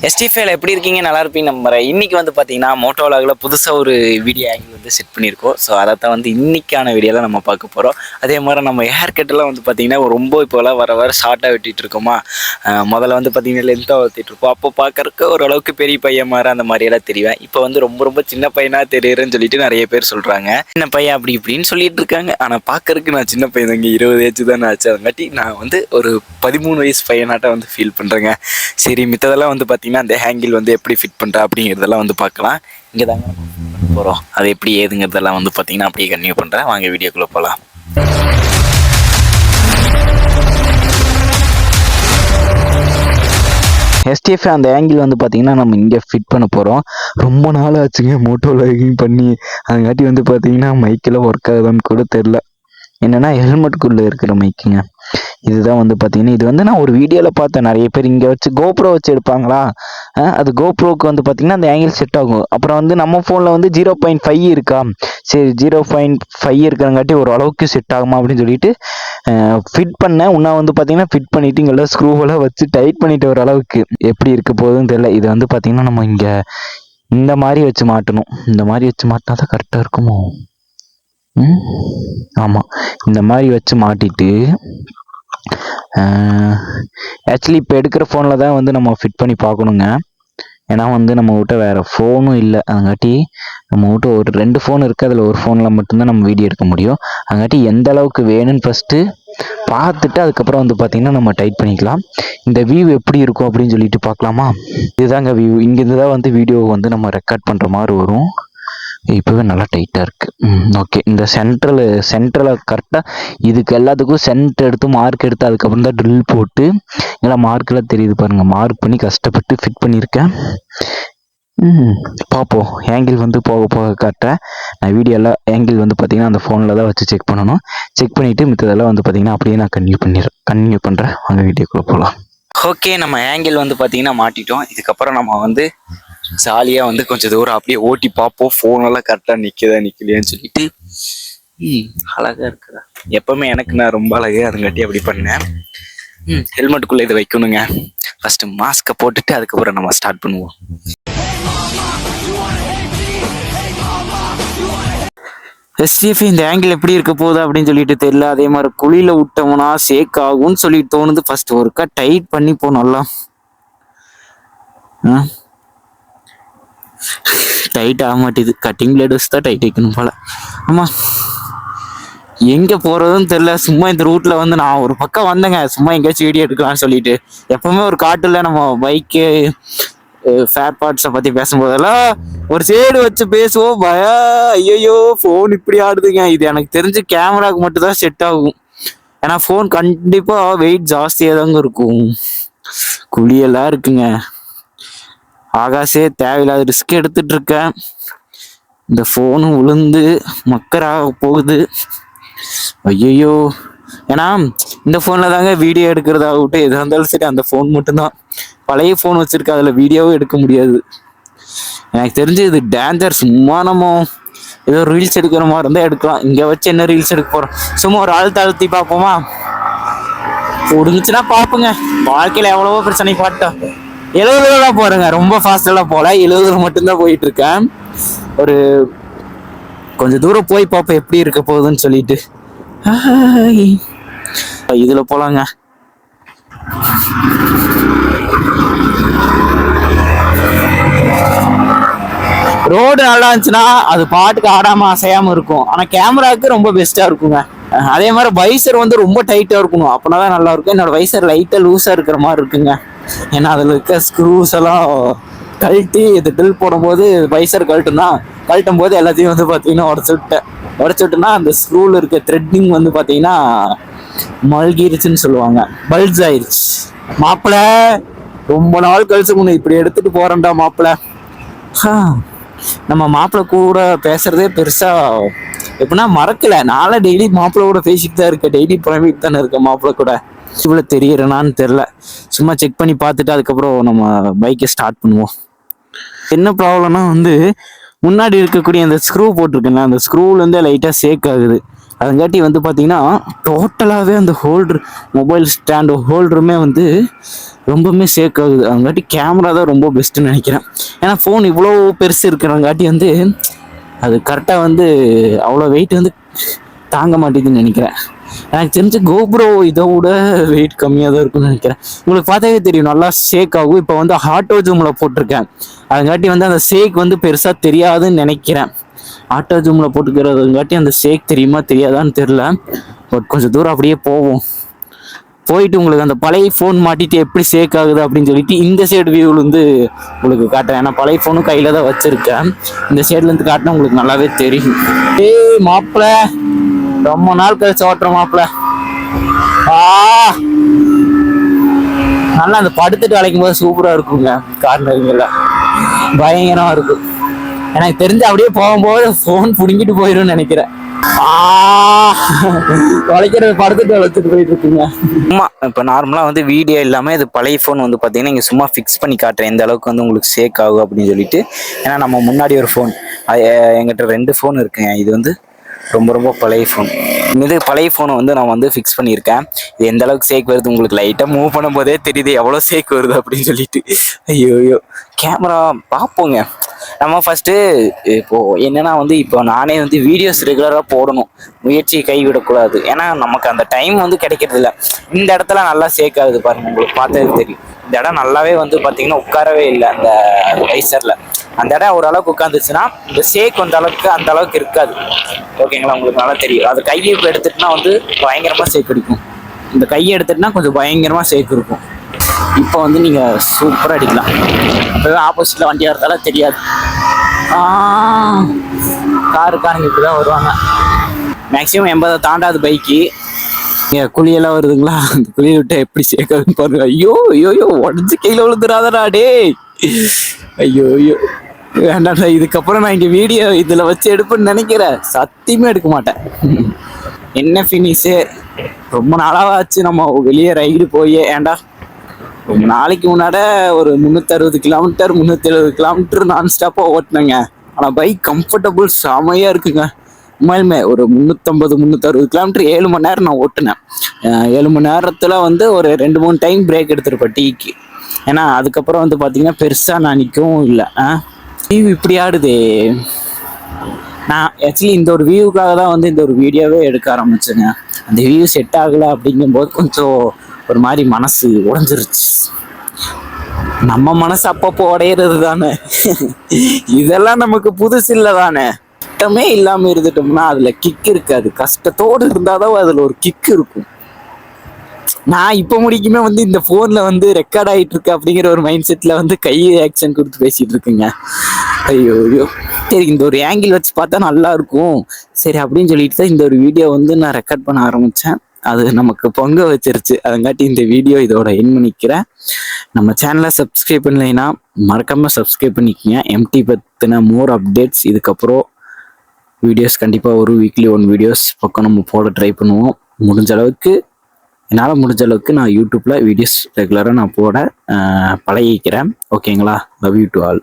ST5 எப்படி இருக்கீங்க? நல்லா இருப்பீங்க நம்புறேன். இன்னைக்கு வந்து பார்த்தீங்கன்னா மோட்டோ விலாகில் புதுசாக ஒரு வீடியோ ஆங்கிள் வந்து செட் பண்ணியிருக்கோம். ஸோ அதை தான் வந்து இன்னைக்கான வீடியோவில் நம்ம பார்க்க போகிறோம். அதே மாதிரி நம்ம ஹேர் கட்டெல்லாம் வந்து பார்த்தீங்கன்னா ரொம்ப இப்போலாம் வர வர ஷார்ட்டாக வெட்டிட்டு இருக்கோமா. முதல்ல வந்து பார்த்தீங்கன்னா லென்த்தாக வளர்த்திட்டு இருப்போம். அப்போ பார்க்கறக்கு ஓரளவுக்கு பெரிய பையன் மாதிரி அந்த மாதிரியெல்லாம் தெரிவேன். இப்போ வந்து ரொம்ப ரொம்ப சின்ன பையனாக தெரியுறேன்னு சொல்லிட்டு நிறைய பேர் சொல்கிறாங்க. சின்ன பையன் அப்படி இப்படின்னு சொல்லிட்டு இருக்காங்க. ஆனால் பார்க்கறக்கு நான் சின்ன பையன் தாங்க, 20 ஏஜ் தான் ஆச்சு. அதங்காட்டி நான் வந்து ஒரு 13 வயசு பையனாட்ட வந்து ஃபீல் பண்ணுறேங்க. சரி, மித்ததெல்லாம் வந்து பார்த்தீங்கன்னா அந்த ஹேங்கிள் வந்து எப்படி ஃபிட் பண்ணுறா அப்படிங்கிறதெல்லாம் வந்து பார்க்கலாம். இங்கே தாங்க நம்ம போகிறோம். அது எப்படி ஏதுங்கிறதெல்லாம் வந்து பார்த்தீங்கன்னா அப்படியே கன்டினியூ பண்ணுறேன். வாங்க வீடியோக்குள்ளே போகலாம். ST5 அந்த ஆங்கிள் வந்து பார்த்தீங்கன்னா நம்ம இங்கே ஃபிட் பண்ண போகிறோம். ரொம்ப நாள் ஆச்சுங்க மோட்டோ விலாகிங் பண்ணி. அதுங்காட்டி வந்து பார்த்தீங்கன்னா மைக்கெல்லாம் ஒர்க் ஆகுதான்னு கூட தெரில. என்னென்னா ஹெல்மெட்டுக்குள்ளே இருக்கிற மைக்குங்க. இதுதான் வந்து பார்த்தீங்கன்னா இது வந்து நான் ஒரு வீடியோவில் பார்த்தேன். நிறைய பேர் இங்கே வச்சு கோப்ரோ வச்சு எடுப்பாங்களா. அது கோப்ரோவுக்கு வந்து பார்த்தீங்கன்னா அந்த ஆங்கிள் செட் ஆகும். அப்புறம் வந்து நம்ம ஃபோனில் வந்து 0.5 இருக்கா, சரி 0.5 இருக்கிறங்காட்டி ஒரு அளவுக்கு செட் ஆகுமா அப்படின்னு சொல்லிட்டு ஃபிட் பண்ணேன். இன்னும் வந்து பார்த்தீங்கன்னா ஃபிட் பண்ணிவிட்டு இங்கெல்லாம் ஸ்க்ரூவெல்லாம் வச்சு டைட் பண்ணிட்டு ஒரு அளவுக்கு எப்படி இருக்க போகுதுன்னு தெரியல. இது வந்து பார்த்தீங்கன்னா நம்ம இங்கே இந்த மாதிரி வச்சு மாட்டணும். இந்த மாதிரி வச்சு மாட்டினா தான் கரெக்டாக இருக்குமோ. ஆமாம், இந்த மாதிரி வச்சு மாட்டிட்டு ஆக்சுவலி இப்போ எடுக்கிற ஃபோனில் தான் வந்து நம்ம ஃபிட் பண்ணி பார்க்கணுங்க. ஏன்னா வந்து நம்மகிட்ட வேறு ஃபோனும் இல்லை. அதுங்காட்டி நம்மகிட்ட ஒரு 2 ஃபோன் இருக்குது. அதில் ஒரு ஃபோனில் மட்டும்தான் நம்ம வீடியோ எடுக்க முடியும். அதுங்காட்டி எந்த அளவுக்கு வேணும்னு ஃபஸ்ட்டு பார்த்துட்டு அதுக்கப்புறம் வந்து பார்த்திங்கன்னா நம்ம டைட் பண்ணிக்கலாம். இந்த வியூ எப்படி இருக்கும் அப்படின்னு சொல்லிட்டு பார்க்கலாமா. இதுதாங்க வியூ. இங்கேருந்து தான் வந்து வீடியோ வந்து நம்ம ரெக்கார்ட் பண்ணுற மாதிரி வரும். இப்போவே நல்லா டைட்டாக இருக்குது. ஓகே, இந்த சென்ட்ரலில் கரெக்டாக இதுக்கு எல்லாத்துக்கும் சென்டர் எடுத்து மார்க் எடுத்து அதுக்கப்புறம் தான் ட்ரில் போட்டு எல்லாம் மார்க்கெல்லாம் தெரியுது பாருங்கள். மார்க் பண்ணி கஷ்டப்பட்டு ஃபிட் பண்ணியிருக்கேன். பார்ப்போம். ஆங்கிள் வந்து போக போக காட்டுறேன். நான் வீடியோலாம் ஆங்கிள் வந்து பார்த்திங்கன்னா அந்த ஃபோனில் தான் வச்சு செக் பண்ணணும். செக் பண்ணிவிட்டு மித்ததெல்லாம் வந்து பார்த்திங்கன்னா அப்படியே நான் கன்டினியூ பண்ணுறேன். வாங்க வீடியோக்குள்ளே போகலாம். ஓகே, நம்ம ஆங்கிள் வந்து பார்த்திங்கன்னா மாட்டிட்டோம். இதுக்கப்புறம் நம்ம வந்து ஜாலியாக வந்து கொஞ்சம் தூரம் அப்படியே ஓட்டி பார்ப்போம். ஃபோனெல்லாம் கரெக்டாக நிற்கலையான்னு சொல்லிட்டு. அழகாக இருக்குதா? எப்போவுமே எனக்கு நான் ரொம்ப அழகாக அதுங்காட்டி அப்படி பண்ணேன். ஹெல்மெட்டுக்குள்ளே இதை வைக்கணுங்க. ஃபஸ்ட்டு மாஸ்க்கை போட்டுட்டு அதுக்கப்புறம் நம்ம ஸ்டார்ட் பண்ணுவோம். ST5 இந்த ஆங்கிள் எப்படி இருக்க போகுது அப்படின்னு சொல்லிட்டு தெரியல. அதே மாதிரி குழியில் விட்டோம்னா ஷேக் ஆகும்னு சொல்லிட்டு தோணுது. ஃபஸ்ட்டு ஒருக்கா டைட் பண்ணி போனோம்ல. டைட் ஆக மாட்டேது. கட்டிங் பிளேட் வச்சு தான் டைட் வைக்கணும் போல. ஆமாம், எங்கே போகிறதுன்னு தெரில. சும்மா இந்த ரூட்டில் வந்து நான் ஒரு பக்கம் வந்தேங்க, சும்மா எங்கேயாச்சும் வீடியோ எடுக்கலாம்னு சொல்லிட்டு. எப்பவுமே ஒரு காட்டில் நம்ம பைக்கு ஃபேர் பார்ட்ஸை பற்றி பேசும்போதெல்லாம் ஒரு சைடு வச்சு பேசுவோம். ஐயோ ஃபோன் இப்படி ஆடுதுங்க. இது எனக்கு தெரிஞ்சு கேமராவுக்கு மட்டும் தான் செட் ஆகும். ஏன்னா ஃபோன் கண்டிப்பாக வெயிட் ஜாஸ்தியாக தாங்க இருக்கும். குழியெல்லாம் இருக்குங்க. ஆகாசே தேவையில்லாத ரிஸ்க் எடுத்துட்டு இருக்கேன். இந்த ஃபோனும் விழுந்து மக்கராக போகுது. ஐயோ, ஏன்னா இந்த ஃபோனில் தாங்க வீடியோ எடுக்கிறதாகட்டும் எதாக இருந்தாலும் சரி அந்த ஃபோன் மட்டும்தான். பழைய ஃபோன் வச்சுருக்கேன், அதில் வீடியோவும் எடுக்க முடியாது. எனக்கு தெரிஞ்சு இது டேஞ்சர். சும்மா நம்ம ஏதோ ரீல்ஸ் எடுக்கிற மாதிரி இருந்தால் எடுக்கலாம். இங்கே வச்சு என்ன ரீல்ஸ் எடுக்க போகிறோம்? சும்மா ஒரு அழுத்தி பார்ப்போமா? ஒடுங்குச்சுன்னா பார்ப்போங்க. வாழ்க்கையில் எவ்வளவோ பிரச்சனை பாட்டோம். 70 போகிறேங்க, ரொம்ப ஃபாஸ்டெல்லாம் போகல. 70 மட்டும்தான் போயிட்டு இருக்கேன். ஒரு கொஞ்சம் தூரம் போய் பார்ப்போம் எப்படி இருக்க போகுதுன்னு சொல்லிட்டு. இதில் போகலாங்க. ரோடு நல்லா இருந்துச்சுன்னா அது பாட்டுக்கு ஆடாமல் அசையாமல் இருக்கும். ஆனால் கேமராவுக்கு ரொம்ப பெஸ்ட்டாக இருக்குங்க. அதே மாதிரி வைசர் வந்து ரொம்ப டைட்டாக இருக்கணும், அப்படின்னா தான் நல்லா இருக்கும். என்னோட வைசர் லைட்டாக லூஸாக இருக்கிற மாதிரி இருக்குங்க. ஏன்னா அதில் இருக்க ஸ்க்ரூஸ் எல்லாம் கழட்டி இது ட்ரில் போடும்போது வைசர் கழட்டும் போது எல்லாத்தையும் வந்து பார்த்தீங்கன்னா உடச்சுட்டேன்னா அந்த ஸ்க்ரூவில் இருக்க த்ரெட்டிங் வந்து பார்த்தீங்கன்னா மல்கிருச்சுன்னு சொல்லுவாங்க, பல்ஜ் ஆயிடுச்சு. மாப்பிள்ள ரொம்ப நாள் கழிச்சு முன்ன இப்படி எடுத்துட்டு போறேன்டா மாப்பிள்ள. நம்ம மாப்பிள்ள கூட பேசுறதே பெருசா எப்படின்னா மறக்கல. நாளை டெய்லி மாப்பிள்ள கூட பேசிட்டு தான் இருக்கேன். டெய்லி புறம்பிட்டு தானே இருக்கேன் மாப்பிள்ள கூட. இவ்வளோ தெரியறனான்னு தெரில. சும்மா செக் பண்ணி பார்த்துட்டு அதுக்கப்புறம் நம்ம பைக்கை ஸ்டார்ட் பண்ணுவோம். என்ன ப்ராப்ளம்னா வந்து முன்னாடி இருக்கக்கூடிய அந்த ஸ்க்ரூ போட்டிருக்கேன்ல, அந்த ஸ்க்ரூலேருந்தே லைட்டாக ஷேக் ஆகுது. அதுங்காட்டி வந்து பார்த்தீங்கன்னா டோட்டலாகவே அந்த ஹோல்டர் மொபைல் ஸ்டாண்டு ஹோல்டருமே வந்து ரொம்பவுமே சேக் ஆகுது. அதுங்காட்டி கேமரா தான் ரொம்ப பெஸ்ட்டுன்னு நினைக்கிறேன். ஏன்னா ஃபோன் இவ்வளோ பெருசு இருக்கிறங்காட்டி வந்து அது கரெக்டாக வந்து அவ்வளோ வெயிட் வந்து தாங்க மாட்டேங்குதுன்னு நினைக்கிறேன். எனக்கு தெரிஞ்ச கோப்ரோ இதை விட வெயிட் கம்மியாக தான் இருக்கும்னு நினைக்கிறேன். உங்களுக்கு பார்த்தாவே தெரியும் நல்லா ஷேக் ஆகும். இப்போ வந்து ஆட்டோ ஜூமில் போட்டிருக்கேன். அதுங்காட்டி வந்து அந்த ஷேக் வந்து பெருசாக தெரியாதுன்னு நினைக்கிறேன். ஆட்டோ ஜூமில் போட்டுக்கிறதுங்காட்டி அந்த ஷேக் தெரியுமா தெரியாதான்னு தெரில. பட் கொஞ்சம் தூரம் அப்படியே போவோம். போயிட்டு உங்களுக்கு அந்த பழைய ஃபோன் மாட்டிட்டு எப்படி ஷேக் ஆகுது அப்படின்னு சொல்லிட்டு இந்த சைடு வியூவில் வந்து உங்களுக்கு காட்டுறேன். ஏன்னா பழைய ஃபோனும் கையில் தான் வச்சுருக்கேன். இந்த சைட்லேருந்து காட்டினா உங்களுக்கு நல்லாவே தெரியும். ஏய் மாப்பிள்ள, ரொம்ப நாள் கழிச்சு ஓட்டுற மாப்பிள்ள. நல்லா அந்த படுத்துட்டு அழைக்கும் போது சூப்பராக இருக்குங்க. கார்னருங்கள பயங்கரமாக இருக்கும். எனக்கு தெரிஞ்சு அப்படியே போகும்போது ஃபோன் பிடுங்கிட்டு போயிடும்னு நினைக்கிறேன். தொலைக்கிறது படுத்துட்டு வளர்த்துட்டு போயிட்டு இருக்குங்க. சும்மா இப்போ நார்மலாக வந்து வீடியோ இல்லாமல் இது பழைய ஃபோன் வந்து பார்த்தீங்கன்னா இங்கே சும்மா ஃபிக்ஸ் பண்ணி காட்டுறேன் எந்த அளவுக்கு வந்து உங்களுக்கு ஷேக் ஆகும் அப்படின்னு சொல்லிட்டு. ஏன்னா நம்ம முன்னாடி ஒரு ஃபோன் எங்கிட்ட 2 ஃபோன் இருக்குங்க. இது வந்து ரொம்ப ரொம்ப பழைய ஃபோன். இது பழைய ஃபோனை வந்து நான் வந்து ஃபிக்ஸ் பண்ணியிருக்கேன். இது எந்த அளவுக்கு ஷேக் வருது உங்களுக்கு லைட்டாக மூவ் பண்ணும் போதே தெரியுது எவ்வளோ ஷேக் வருது அப்படின்னு சொல்லிட்டு. ஐயோ கேமரா பார்ப்போங்க. நம்ம ஃபஸ்ட்டு இப்போது என்னென்னா வந்து இப்போ நானே வந்து வீடியோஸ் ரெகுலராக போடணும், முயற்சியை கைவிடக்கூடாது. ஏன்னா நமக்கு அந்த டைம் வந்து கிடைக்கிறது இல்லை. இந்த இடத்துல நல்லா ஷேக் ஆகுது பாருங்கள், உங்களுக்கு பார்த்தது தெரியும். இந்த இடம் நல்லாவே வந்து பார்த்தீங்கன்னா உட்காரவே இல்லை அந்த வைசரில். அந்த இடம் ஓரளவுக்கு உட்காந்துச்சுன்னா இந்த ஷேக் அந்த அளவுக்கு இருக்காது. ஓகேங்களா, உங்களுக்கு நல்லா தெரியும். அது கையை இப்போ எடுத்துட்டுனா வந்து பயங்கரமாக ஷேக் அடிக்கும். இந்த கையை எடுத்துட்டுனா கொஞ்சம் பயங்கரமாக ஷேக் இருக்கும். இப்போ வந்து நீங்கள் சூப்பராக அடிக்கலாம். அப்போவே ஆப்போசிட்டில் வண்டி வரதால தெரியாது. காருக்காரங்க இப்படி தான் வருவாங்க. மேக்ஸிமம் 80 தாண்டாது பைக்கு. நீங்கள் குழியெல்லாம் வருதுங்களா, அந்த குழியை விட்டு எப்படி சேர்க்காதுன்னு பாருங்க. ஐயோ உடஞ்சி கீழே விழுந்துடாதடா டே. ஐயோ வேண்டாம்டா. இதுக்கப்புறம் நான் இங்கே வீடியோ இதில் வச்சு எடுப்பேன்னு நினைக்கிறேன். சத்தியமே எடுக்க மாட்டேன். என்ன ஃபினிஷு, ரொம்ப நாளாக ஆச்சு நம்ம வெளியே ரைடு போய். ஏன்டா ரொம்ப நாளைக்கு முன்னாடி ஒரு 360 கிலோமீட்டர் 370 கிலோமீட்டர் நான் ஸ்டாப்பாக ஓட்டினேங்க. ஆனால் பைக் கம்ஃபர்டபுள் செமையாக இருக்குங்க. உண்மையுமே ஒரு 350-360 கிலோமீட்டர் 7 மணி நேரம் நான் ஓட்டினேன். 7 மணி நேரத்தில் வந்து ஒரு 2-3 டைம் பிரேக் எடுத்துருப்பேன் டீக்கு. ஏன்னா அதுக்கப்புறம் வந்து பார்த்தீங்கன்னா பெருசாக நான் நிற்கவும் இல்லை. வியூ இப்படி ஆடுதே. நான் ஆக்சுவலி இந்த ஒரு வியூக்காக தான் வந்து இந்த ஒரு வீடியோவே எடுக்க ஆரம்பிச்சேங்க. அந்த வியூ செட் ஆகலை அப்படிங்கும்போது கொஞ்சம் ஒரு மாதிரி மனசு உடைஞ்சிருச்சு. நம்ம மனசு அப்பப்போ உடையிறது தானே. இதெல்லாம் நமக்கு புதுசு இல்லை தானே. கஷ்டமே இல்லாமல் இருந்துட்டோம்னா அதில் கிக் இருக்காது. கஷ்டத்தோடு இருந்தாதான் அதில் ஒரு கிக் இருக்கும். நான் இப்போ முடிக்குமே வந்து இந்த ஃபோனில் வந்து ரெக்கார்ட் ஆகிட்டு இருக்கு அப்படிங்கிற ஒரு மைண்ட் செட்டில் வந்து கை ஆக்ஷன் கொடுத்து பேசிகிட்டு இருக்குங்க. ஐயோ சரி, இந்த ஒரு ஆங்கிள் வச்சு பார்த்தா நல்லா இருக்கும் சரி அப்படின்னு சொல்லிட்டு தான் இந்த ஒரு வீடியோ வந்து நான் ரெக்கார்ட் பண்ண ஆரம்பித்தேன். அது நமக்கு பொங்க வச்சிருச்சு. அதங்காட்டி இந்த வீடியோ இதோட என் பண்ணிக்கிறேன். நம்ம சேனலை சப்ஸ்கிரைப் பண்ணலைன்னா மறக்காமல் சப்ஸ்கிரைப் பண்ணிக்கோங்க. எம்டி பற்றின மோர் அப்டேட்ஸ் இதுக்கப்புறம் வீடியோஸ் கண்டிப்பாக ஒரு வீக்லி 1 வீடியோஸ் பக்கம் நம்ம போட ட்ரை பண்ணுவோம். என்னால் முடிஞ்ச அளவுக்கு நான் யூடியூப்பில் வீடியோஸ் ரெகுலராக நான் போட பழகிக்கிறேன். ஓகேங்களா, லவ் யூ டு ஆல்.